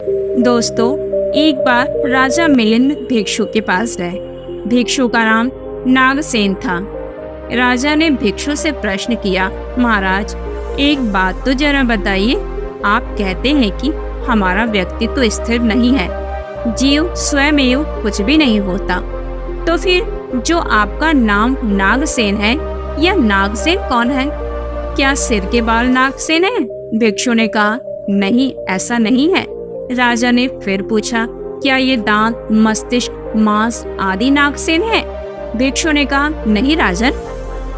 दोस्तों, एक बार राजा मिलिंद भिक्षु के पास गए। भिक्षु का नाम नागसेन था। राजा ने भिक्षु से प्रश्न किया, महाराज, एक बात तो जरा बताइए। आप कहते हैं कि हमारा व्यक्तित्व स्थिर नहीं है, जीव स्वयं कुछ भी नहीं होता, तो फिर जो आपका नाम नागसेन है, यह नागसेन कौन है? क्या सिर के बाल नागसेन है? भिक्षु ने कहा, नहीं, ऐसा नहीं है। राजा ने फिर पूछा, क्या ये दांत, मस्तिष्क, मांस आदि नागसेन है? भिक्षु ने कहा, नहीं राजन।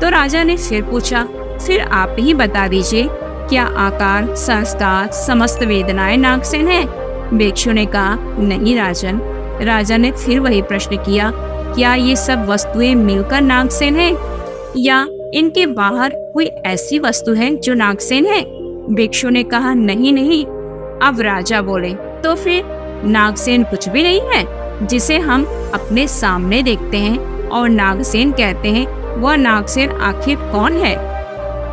तो राजा ने फिर पूछा, फिर आप ही बता दीजिए, क्या आकार, संस्कार, समस्त वेदनाएं नागसेन है? भिक्षु ने कहा, नहीं राजन। राजा ने फिर वही प्रश्न किया, क्या ये सब वस्तुएं मिलकर नागसेन है, या इनके बाहर कोई ऐसी वस्तु है जो नागसेन है? भिक्षु ने कहा, नहीं नहीं। अब राजा बोले, तो फिर नागसेन कुछ भी नहीं है जिसे हम अपने सामने देखते हैं और नागसेन कहते हैं, वह नागसेन आखिर कौन है?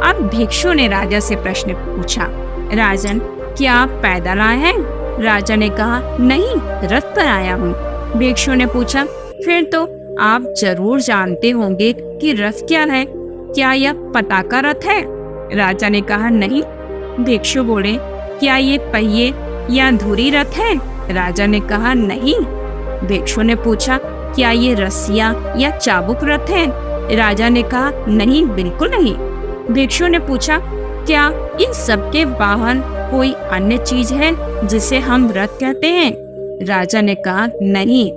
अब भिक्षु ने राजा से प्रश्न पूछा, राजन, क्या आप पैदल आए हैं? राजा ने कहा, नहीं, रथ पर आया हूँ। भिक्षु ने पूछा, फिर तो आप जरूर जानते होंगे कि रथ क्या है। क्या यह पताका रथ है? राजा ने कहा, नहीं। भिक्षु बोले, क्या ये पहिए या धुरी रथ है? राजा ने कहा, नहीं। भिक्षु ने पूछा, क्या ये रस्सियां या चाबुक रथ है? राजा ने कहा, नहीं, बिल्कुल नहीं। भिक्षु ने पूछा, क्या इन सब के बाहर कोई अन्य चीज है जिसे हम रथ कहते हैं? राजा ने कहा, नहीं।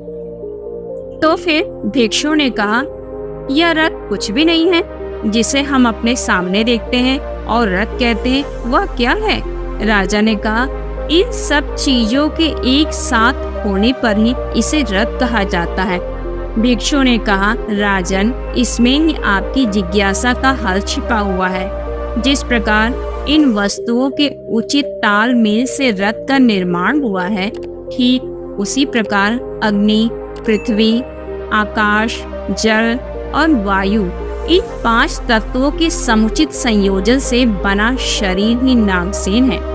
तो फिर भिक्षु ने कहा, यह रथ कुछ भी नहीं है जिसे हम अपने सामने देखते हैं और रथ कहते हैं, वह क्या है? राजा ने कहा, इन सब चीजों के एक साथ होने पर ही इसे रथ कहा जाता है। भिक्षु ने कहा, राजन, इसमें ही आपकी जिज्ञासा का हल छिपा हुआ है। जिस प्रकार इन वस्तुओं के उचित तालमेल से रथ का निर्माण हुआ है, ठीक उसी प्रकार अग्नि, पृथ्वी, आकाश, जल और वायु, इन 5 तत्वों के समुचित संयोजन से बना शरीर ही नागसेन है।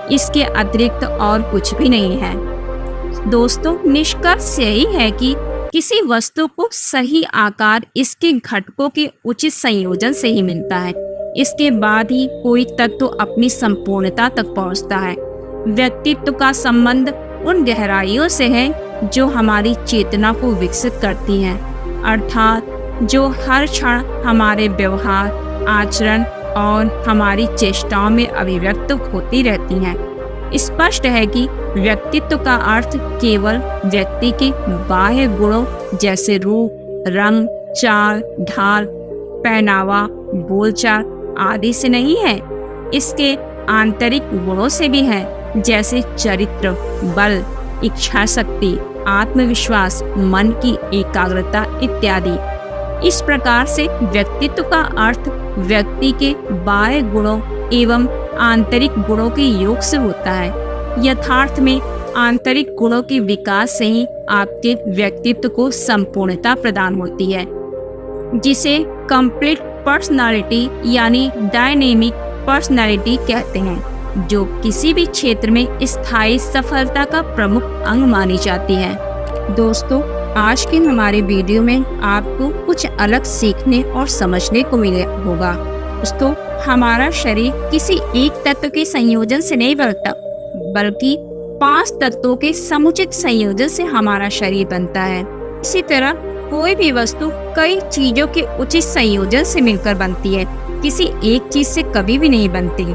इसके अतिरिक्त और कुछ भी नहीं है। दोस्तों, निष्कर्ष यही है कि किसी वस्तु को सही आकार इसके घटकों के उचित संयोजन से ही मिलता है। इसके बाद ही कोई तत्व अपनी संपूर्णता तक पहुंचता है। व्यक्तित्व का संबंध उन गहराइयों से है जो हमारी चेतना को विकसित करती हैं, अर्थात जो हर क्षण हमारे व्यवहार, आचरण और हमारी चेष्टाओं में अभिव्यक्त होती रहती हैं। स्पष्ट है कि व्यक्तित्व का अर्थ केवल व्यक्ति के बाह्य गुणों जैसे रूप, रंग, चाल, ढाल, पहनावा, बोलचाल आदि से नहीं है। इसके आंतरिक गुणों से भी है, जैसे चरित्र, बल, इच्छा शक्ति, आत्मविश्वास, मन की एकाग्रता इत्यादि। इस प्रकार से व्यक्तित्व का अर्थ व्यक्ति के बाह्य गुणों एवं आंतरिक गुणों के योग से होता है। यथार्थ में आंतरिक गुणों के विकास से ही आपके व्यक्तित्व को संपूर्णता प्रदान होती है, जिसे कंप्लीट पर्सनालिटी यानी डायनेमिक पर्सनालिटी कहते हैं, जो किसी भी क्षेत्र में स्थायी सफलता का प्रमुख अंग मानी जाती है। दोस्तों, आज के हमारे वीडियो में आपको कुछ अलग सीखने और समझने को मिले होगा। दोस्तों, हमारा शरीर किसी एक तत्व के संयोजन से नहीं बनता, बल्कि 5 तत्वों के समुचित संयोजन से हमारा शरीर बनता है। इसी तरह कोई भी वस्तु कई चीजों के उचित संयोजन से मिलकर बनती है, किसी एक चीज से कभी भी नहीं बनती।